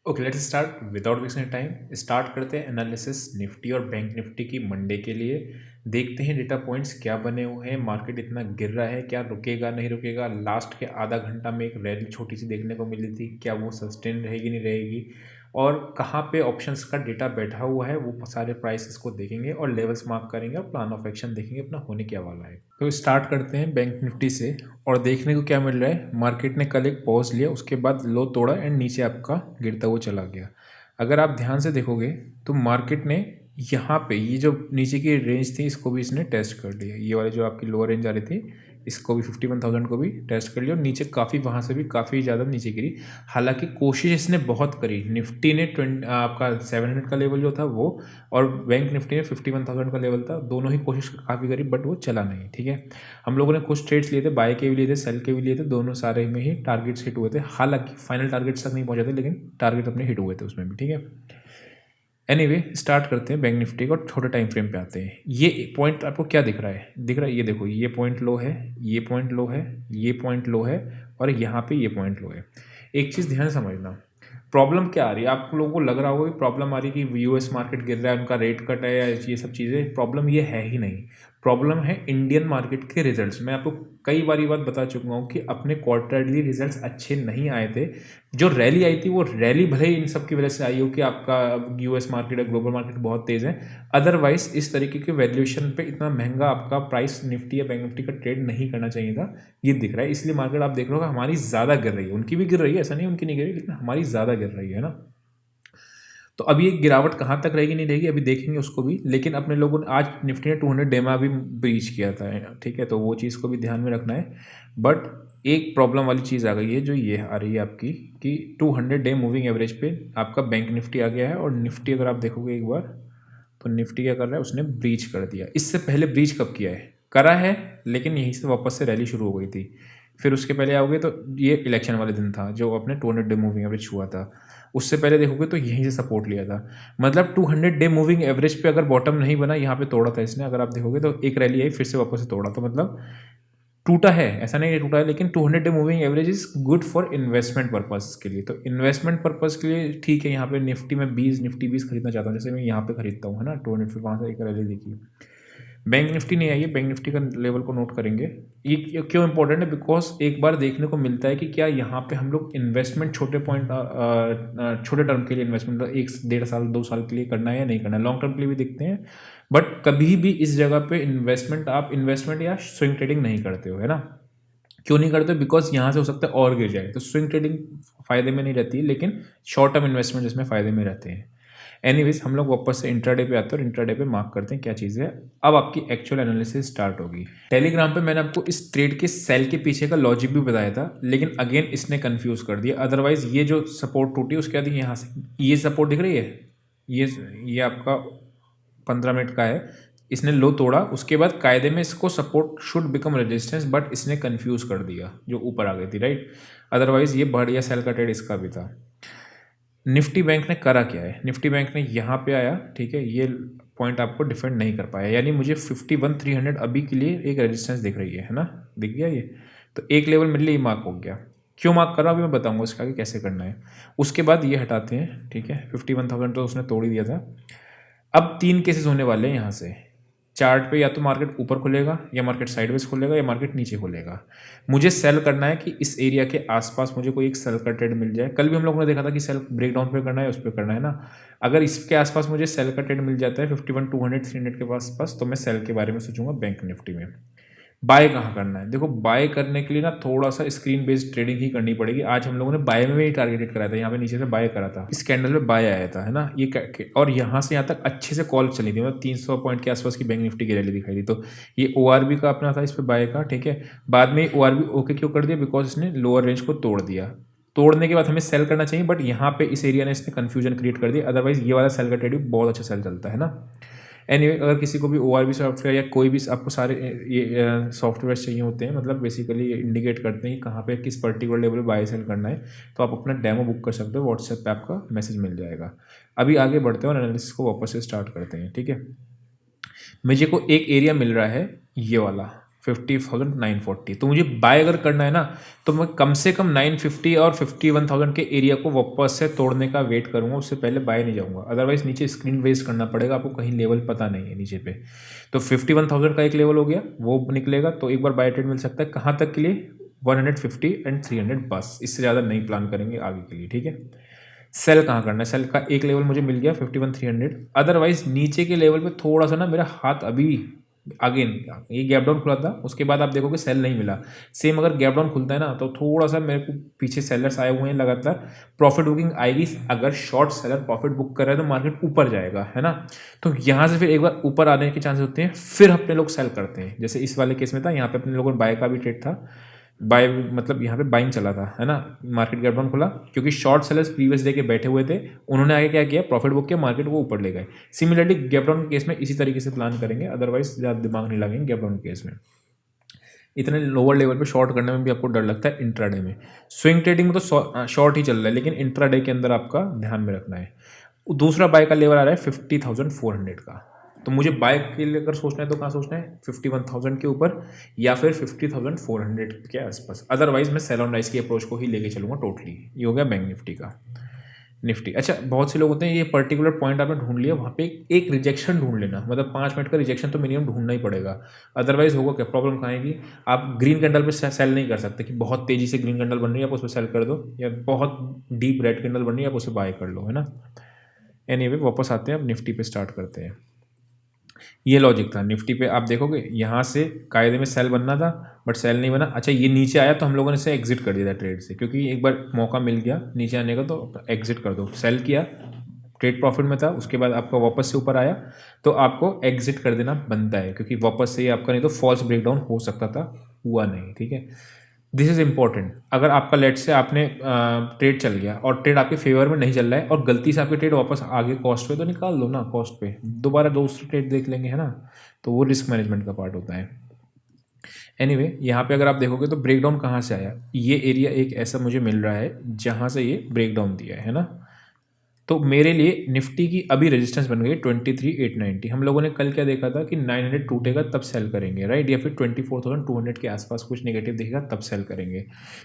Okay, let's start without wasting time. Start करते हैं analysis Nifty और बैंक निफ्टी की मंडे के लिए। देखते हैं डेटा पॉइंट्स क्या बने हुए हैं, मार्केट इतना गिर रहा है, क्या रुकेगा नहीं रुकेगा। लास्ट के आधा घंटा में एक रैली छोटी सी देखने को मिली थी, क्या वो सस्टेन रहेगी नहीं रहेगी, और कहाँ पे ऑप्शंस का डेटा बैठा हुआ है, वो सारे प्राइसेस को देखेंगे और लेवल्स मार्क करेंगे और प्लान ऑफ एक्शन देखेंगे अपना होने क्या वाला है। तो स्टार्ट करते हैं बैंक निफ्टी से। और देखने को क्या मिल रहा है, मार्केट ने कल एक पॉज लिया, उसके बाद लो तोड़ा एंड नीचे आपका गिरता हुआ चला गया। अगर आप ध्यान से देखोगे तो मार्केट ने यहाँ पे ये जो नीचे की रेंज थी इसको भी इसने टेस्ट कर लिया। ये वाले जो आपकी लोअर रेंज आ रही थी इसको भी 51,000 को भी टेस्ट कर लिया और नीचे काफ़ी वहाँ से भी काफ़ी ज़्यादा नीचे गिरी। हालांकि कोशिश इसने बहुत करी, निफ्टी ने आपका 700 का लेवल जो था वो, और बैंक निफ्टी ने 51,000 का लेवल था, दोनों ही कोशिश काफ़ी करी बट वो चला नहीं। ठीक है, हम लोगों ने कुछ ट्रेड्स लिए थे, बाय के भी लिए थे, सेल के भी लिए थे, दोनों सारे में ही टारगेट्स हिट हुए थे। हालांकि फाइनल टारगेट्स तक नहीं पहुंचे थे लेकिन टारगेट अपने हिट हुए थे उसमें भी। ठीक है, एनीवे स्टार्ट करते हैं बैंक निफ्टी को, छोटे टाइम फ्रेम पे आते हैं। ये पॉइंट आपको क्या दिख रहा है, दिख रहा है ये देखो, ये पॉइंट लो है, ये पॉइंट लो है, ये पॉइंट लो है, और यहाँ पे ये पॉइंट लो है। एक चीज़ ध्यान समझना, प्रॉब्लम क्या आ रही है, आप लोगों को लग रहा होगा कि प्रॉब्लम आ रही है कि यूएस मार्केट गिर रहा है, उनका रेट कट है या ये सब चीज़ें, प्रॉब्लम ये है ही नहीं। प्रॉब्लम है इंडियन मार्केट के रिजल्ट्स। मैं आपको कई बार ये बात बता चुका हूँ कि अपने क्वार्टरली रिजल्ट्स अच्छे नहीं आए थे। जो रैली आई थी वो रैली भले ही इन सब की वजह से आई हो कि आपका यूएस मार्केट या ग्लोबल मार्केट बहुत तेज़ है, अदरवाइज इस तरीके के वैल्यूएशन पे इतना महंगा आपका प्राइस निफ्टी या बैंक निफ्टी का ट्रेड नहीं करना चाहिए था। ये दिख रहा है, इसलिए मार्केट आप देख रहे हो हमारी ज़्यादा गिर रही है, उनकी भी गिर रही है, ऐसा नहीं उनकी नहीं गिर रही, लेकिन हमारी ज़्यादा गिर रही है ना। तो अभी एक गिरावट कहाँ तक रहेगी नहीं रहेगी अभी देखेंगे उसको भी, लेकिन अपने लोगों ने आज निफ्टी ने 200 डेमा भी ब्रीच किया था। ठीक है, तो वो चीज़ को भी ध्यान में रखना है। बट एक प्रॉब्लम वाली चीज़ आ गई है जो ये आ रही है आपकी कि 200 डे मूविंग एवरेज पे आपका बैंक निफ्टी आ गया है, और निफ्टी अगर आप देखोगे एक बार तो निफ्टी क्या कर रहा है, उसने ब्रीच कर दिया। इससे पहले ब्रीच कब किया है, करा है, लेकिन यहीं से वापस से रैली शुरू हो गई थी। फिर उसके पहले आओगे तो ये इलेक्शन वाले दिन था जो अपने 200 डे मूविंग एवरेज हुआ था। उससे पहले देखोगे तो यहीं से सपोर्ट लिया था। मतलब 200 डे मूविंग एवरेज पे अगर बॉटम नहीं बना, यहाँ पे तोड़ा था इसने, अगर आप देखोगे तो एक रैली आई फिर से वापस से तोड़ा, तो मतलब टूटा है, ऐसा नहीं है टूटा है, लेकिन 200 day moving average is good for investment purpose के लिए। तो इन्वेस्टमेंट पर्पज के लिए ठीक है। यहाँ पे निफ्टी में 20 निफ्टी 20 खरीदना चाहता हूँ, जैसे मैं यहाँ पे खरीदता हूँ है ना, 200 फिर वहाँ से एक रैली देखी। बैंक निफ्टी नहीं आई है, बैंक निफ्टी का लेवल को नोट करेंगे। ये क्यों इंपॉर्टेंट है, बिकॉज एक बार देखने को मिलता है कि क्या यहाँ पे हम लोग इन्वेस्टमेंट छोटे पॉइंट छोटे टर्म के लिए इन्वेस्टमेंट 1 1.5 साल 2 साल के लिए करना है या नहीं करना है, लॉन्ग टर्म के लिए भी देखते हैं। बट कभी भी इस जगह पे इन्वेस्टमेंट आप इन्वेस्टमेंट या स्विंग ट्रेडिंग नहीं करते हो, है ना। क्यों नहीं करते, बिकॉज यहाँ से हो सकता है और गिर जाए, तो स्विंग ट्रेडिंग फायदे में नहीं रहती है, लेकिन शॉर्ट टर्म इन्वेस्टमेंट जिसमें फायदे में रहते हैं। एनीवेज हम लोग वापस से इंट्राडे पे आते हैं और इंट्राडे पे मार्क करते हैं क्या चीज़ है। अब आपकी एक्चुअल एनालिसिस स्टार्ट होगी। टेलीग्राम पे मैंने आपको इस ट्रेड के सेल के पीछे का लॉजिक भी बताया था, लेकिन अगेन इसने कंफ्यूज कर दिया। अदरवाइज ये जो सपोर्ट टूटी उसके बाद यहाँ से ये सपोर्ट दिख रही है, ये आपका 15 मिनट का है, इसने लो तोड़ा, उसके बाद कायदे में इसको support should become resistance, but इसने कंफ्यूज कर दिया जो ऊपर आ गई थी, राइट। अदरवाइज ये बढ़िया सेल का ट्रेड इसका भी था। निफ्टी बैंक ने करा क्या है, निफ्टी बैंक ने यहाँ पे आया, ठीक है, ये पॉइंट आपको डिफेंड नहीं कर पाया, यानी मुझे 51,300 अभी के लिए एक रेजिस्टेंस दिख रही है ना, दिख गया ये। तो एक लेवल मेरे लिए मार्क हो गया। क्यों मार्क कर रहा हूँ अभी मैं बताऊंगा इसका आगे कैसे करना है। उसके बाद ये हटाते हैं, ठीक है, 51,000 तो उसने तोड़ ही दिया था। अब 3 केसेस होने वाले हैं यहाँ से चार्ट पे, या तो मार्केट ऊपर खुलेगा, या मार्केट साइडवेज खुलेगा, या मार्केट नीचे खुलेगा। मुझे सेल करना है कि इस एरिया के आसपास मुझे कोई एक सेल का ट्रेड मिल जाए। कल भी हम लोगों ने देखा था कि सेल ब्रेकडाउन पे करना है, उस पर करना है ना। अगर इसके आसपास मुझे सेल का ट्रेड मिल जाता है 51 200 300 के आसपास, तो मैं सेल के बारे में सोचूंगा बैंक निफ्टी में। बाय कहाँ करना है, देखो बाय करने के लिए ना थोड़ा सा स्क्रीन बेस्ड ट्रेडिंग ही करनी पड़ेगी। आज हम लोगों ने बाय में ही टारगेटेड कराया था, यहाँ पे नीचे से बाय करा था, इस कैंडल में बाय आया था, है ना ये और यहाँ से यहाँ तक अच्छे से कॉल चली थी, मतलब 300 पॉइंट के आसपास की बैंक निफ्टी की रैली दिखाई दी। तो ये ORB का अपना था इस पर बाय का, ठीक है। बाद में ORB ओके क्यों कर दिया, बिकॉज इसने लोअर रेंज को तोड़ दिया। तोड़ने के बाद हमें सेल करना चाहिए, बट यहाँ पे इस एरिया ने इसने कंफ्यूजन क्रिएट कर दिया। अदरवाइज ये वाला सेल का ट्रेड भी बहुत अच्छा सेल चलता है ना। एनीवे अगर किसी को भी ORB सॉफ्टवेयर या कोई भी आपको सारे ये सॉफ्टवेयर चाहिए होते हैं, मतलब बेसिकली ये इंडिकेट करते हैं कि कहाँ पे किस पर्टिकुलर लेवल बाय सेल करना है, तो आप अपना डेमो बुक कर सकते हो, व्हाट्सएप पे आपका मैसेज मिल जाएगा। अभी आगे बढ़ते हैं और एनालिसिस को वापस से स्टार्ट करते हैं, ठीक है। मुझे को एक एरिया मिल रहा है ये वाला 50,940। तो मुझे बाय अगर करना है ना तो मैं कम से कम 950 और 51,000 के एरिया को वापस से तोड़ने का वेट करूंगा, उससे पहले बाय नहीं जाऊंगा। अदरवाइज नीचे स्क्रीन वेस्ट करना पड़ेगा आपको, कहीं लेवल पता नहीं है नीचे पे। तो 51,000 का एक लेवल हो गया, वो निकलेगा तो एक बार बाय ट्रेड मिल सकता है। कहाँ तक के लिए? 150 एंड 300 बस, इससे ज़्यादा नहीं प्लान करेंगे आगे के लिए, ठीक है। सेल कहाँ करना है? सेल का एक लेवल मुझे मिल गया 51,300। अदरवाइज नीचे के लेवल पे थोड़ा सा ना मेरा हाथ अभी अगेन, ये गैप डाउन खुला था, उसके बाद आप देखोगे सेल नहीं मिला। सेम अगर गैप डाउन खुलता है ना तो थोड़ा सा मेरे को पीछे सेलर्स आए हुए हैं लगातार, प्रॉफिट बुकिंग आएगी। अगर शॉर्ट सेलर प्रॉफिट बुक कर रहा है तो मार्केट ऊपर जाएगा, है ना। तो यहाँ से फिर एक बार ऊपर आने के चांसेस होते हैं, फिर अपने लोग सेल करते हैं। जैसे इस वाले केस में था, यहाँ पे अपने लोगों ने बाय का भी ट्रेड था, बाय मतलब यहाँ पे बाइंग चला था, है ना। मार्केट गैप डाउन खुला क्योंकि शॉर्ट सेलर्स प्रीवियस डे के बैठे हुए थे, उन्होंने आगे क्या किया? प्रॉफिट बुक किया, मार्केट को ऊपर ले गए। सिमिलरली गैप डाउन के केस में इसी तरीके से प्लान करेंगे, अदरवाइज ज़्यादा दिमाग नहीं लगेंगे गैप डाउन के केस में। इतने लोअर लेवल पे शॉर्ट करने में भी आपको डर लगता है इंट्राडे में। स्विंग ट्रेडिंग में तो शॉर्ट ही चल रहा है, लेकिन इंट्राडे के अंदर आपका ध्यान में रखना है। दूसरा बाय का लेवल आ रहा है 50,400 का। तो मुझे बाय के लिए अगर सोचना है तो कहाँ सोचना है? 51,000 के ऊपर या फिर 50,400 के आसपास। अदरवाइज मैं सेल ऑन राइज की अप्रोच को ही लेके चलूँगा टोटली। ये हो गया बैंक निफ्टी का। निफ्टी, अच्छा बहुत से लोग होते हैं ये पर्टिकुलर पॉइंट आपने ढूंढ लिया, वहाँ पे एक रिजेक्शन ढूंढ लेना, मतलब 5 मिनट का रिजेक्शन तो मिनिमम ढूंढना ही पड़ेगा। अदरवाइज होगा क्या? प्रॉब्लम कहाँ आएगी? आप ग्रीन कैंडल पे सेल नहीं कर सकते कि बहुत तेजी से ग्रीन कैंडल बन रही है आप उस पर सेल कर दो, या बहुत डीप रेड कैंडल बन रही है आप उसे बाय कर लो, है ना। एनीवे वापस आते हैं, अब निफ्टी पे स्टार्ट करते हैं। ये लॉजिक था निफ्टी पे, आप देखोगे यहाँ से कायदे में सेल बनना था बट सेल नहीं बना। अच्छा ये नीचे आया तो हम लोगों ने इसे एग्जिट कर दिया था ट्रेड से, क्योंकि एक बार मौका मिल गया नीचे आने का तो एग्जिट कर दो। सेल किया, ट्रेड प्रॉफिट में था, उसके बाद आपका वापस से ऊपर आया तो आपको एग्जिट कर देना बनता है, क्योंकि वापस से आपका नहीं तो फॉल्स ब्रेकडाउन हो सकता था, हुआ नहीं, ठीक है। This is important. अगर आपका लेट से आपने ट्रेड चल गया और ट्रेड आपके फेवर में नहीं चल रहा है और गलती से आपके ट्रेड वापस आगे कॉस्ट पे, तो निकाल दो ना कॉस्ट पे, दोबारा दूसरी ट्रेड देख लेंगे, है ना। तो वो रिस्क मैनेजमेंट का पार्ट होता है। एनीवे यहाँ पे अगर आप देखोगे तो ब्रेकडाउन कहाँ से आया? ये एरिया एक ऐसा मुझे मिल रहा है जहाँ से ये ब्रेकडाउन दिया है ना। तो मेरे लिए निफ्टी की अभी रेजिस्टेंस बन गई 23,890। हम लोगों ने कल क्या देखा था कि 900 टूटेगा तब सेल करेंगे, राइट, या फिर 24,200 के आसपास कुछ नेगेटिव दिखेगा तब सेल करेंगे।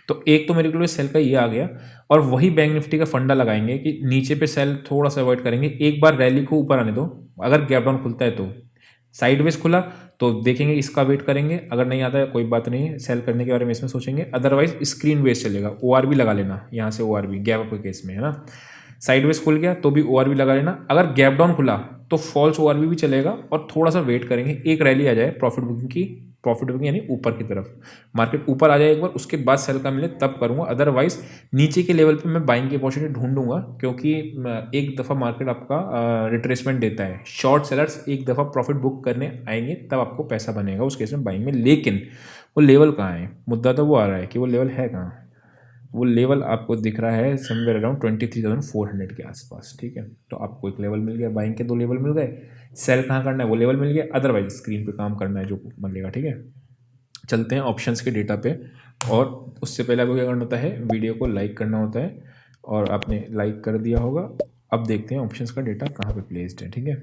तो एक तो मेरे को सेल का ये आ गया, और वही बैंक निफ्टी का फंडा लगाएंगे कि नीचे पे सेल थोड़ा सा अवॉइड करेंगे, एक बार रैली को ऊपर आने दो। अगर गैप डाउन खुलता है तो साइडवेज खुला तो देखेंगे, इसका वेट करेंगे, अगर नहीं आता है कोई बात नहीं है, सेल करने के बारे में इसमें सोचेंगे। अदरवाइज स्क्रीन वेज चलेगा, ORB लगा लेना यहाँ से, ORB गैप अप के केस में, है ना। साइडवेज खुल गया तो भी ORB लगा लेना। अगर गैप डाउन खुला तो फॉल्स ORB भी चलेगा, और थोड़ा सा वेट करेंगे, एक रैली आ जाए प्रॉफिट बुकिंग की, प्रॉफिट बुकिंग यानी ऊपर की तरफ, मार्केट ऊपर आ जाए एक बार, उसके बाद सेल का मिले तब करूँगा। अदरवाइज नीचे के लेवल पे मैं बाइंग की अपॉर्चुनिटी ढूंढूंगा, क्योंकि एक दफ़ा मार्केट आपका रिट्रेसमेंट देता है, शॉर्ट सेलर्स एक दफ़ा प्रॉफिट बुक करने आएंगे तब आपको पैसा बनेगा उस केस में बाइंग में। लेकिन वो लेवल कहाँ है? मुद्दा तो वो आ रहा है कि वो लेवल है कहाँ। वो लेवल आपको दिख रहा है समवेयर अराउंड 23,400 के आसपास, ठीक है। तो आपको एक लेवल मिल गया, बाइंग के 2 लेवल मिल गए, सेल कहाँ करना है वो लेवल मिल गया, अदरवाइज स्क्रीन पे काम करना है जो मिलेगा, ठीक है। चलते हैं ऑप्शंस के डेटा पे, और उससे पहले आपको क्या करना होता है? वीडियो को लाइक करना होता है, और आपने लाइक कर दिया होगा। अब देखते हैं ऑप्शंस का डेटा कहाँ पे प्लेस्ड है, ठीक है।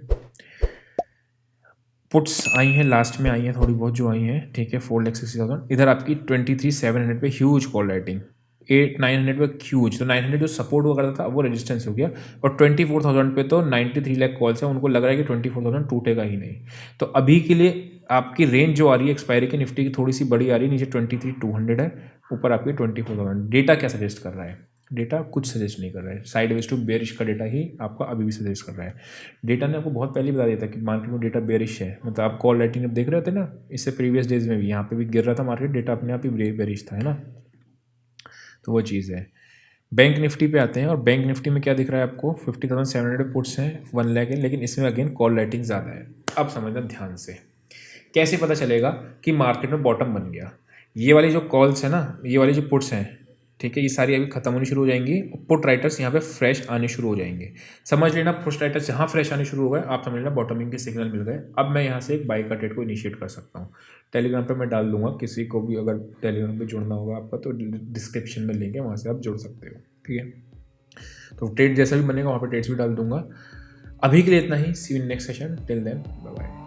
पुट्स आई हैं, लास्ट में आई हैं थोड़ी बहुत जो आई हैं, ठीक है, 4,60,000। इधर आपकी 23,700 पे ह्यूज कॉल राइटिंग, 8,900 पे ह्यूज, तो 900 जो सपोर्ट हुआ करता था वो रेजिस्टेंस हो गया, और 24,000 पे तो 93 लाख कॉल्स है, उनको लग रहा है कि 24,000 टूटेगा ही नहीं। तो अभी के लिए आपकी रेंज जो आ रही है एक्सपायरी की निफ्टी की थोड़ी सी बड़ी आ रही है, नीचे 23,200 है, ऊपर आपकी 24,000। डेटा क्या सजेस्ट कर रहा है? डेटा कुछ सजेस्ट नहीं कर रहा है, साइडवेज टू बेरिश का डेटा ही आपका अभी भी सजेस्ट कर रहा है। डेटा ने आपको बहुत पहले बता दिया था कि मार्केट में डेटा बेरिश है, मतलब आप कॉल राइटिंग अब देख रहे थे ना, इससे प्रीवियस डेज में भी यहाँ पे भी गिर रहा था मार्केट, डेटा अपने आप ही बेरिश था, है ना। तो वो चीज़ है। बैंक निफ्टी पे आते हैं, और बैंक निफ्टी में क्या दिख रहा है आपको? 50,700 पुट्स हैं, 1 लाख है, लेकिन इसमें अगेन कॉल राइटिंग ज़्यादा है। अब समझना ध्यान से, कैसे पता चलेगा कि मार्केट में बॉटम बन गया? ये वाली जो कॉल्स है ना, ये वाली जो पुट्स हैं, ठीक है, ये सारी अभी खत्म होनी शुरू हो जाएंगी, पुट राइटर्स यहाँ पे फ्रेश आने शुरू हो जाएंगे। समझ लेना पुट राइटर्स जहाँ फ्रेश आने शुरू हो गए, आप समझ लेना बॉटमिंग के सिग्नल मिल गए। अब मैं यहाँ से एक बाई का ट्रेड को इनिशिएट कर सकता हूँ। टेलीग्राम पे मैं डाल दूंगा, किसी को भी अगर टेलीग्राम पे जुड़ना होगा आपका तो डिस्क्रिप्शन में लिंक है, वहाँ से आप जुड़ सकते हो, ठीक है। तो ट्रेड जैसा भी बनेगा वहाँ पे ट्रेड्स भी डाल दूंगा। अभी के लिए इतना ही, see you in next session, till then bye bye.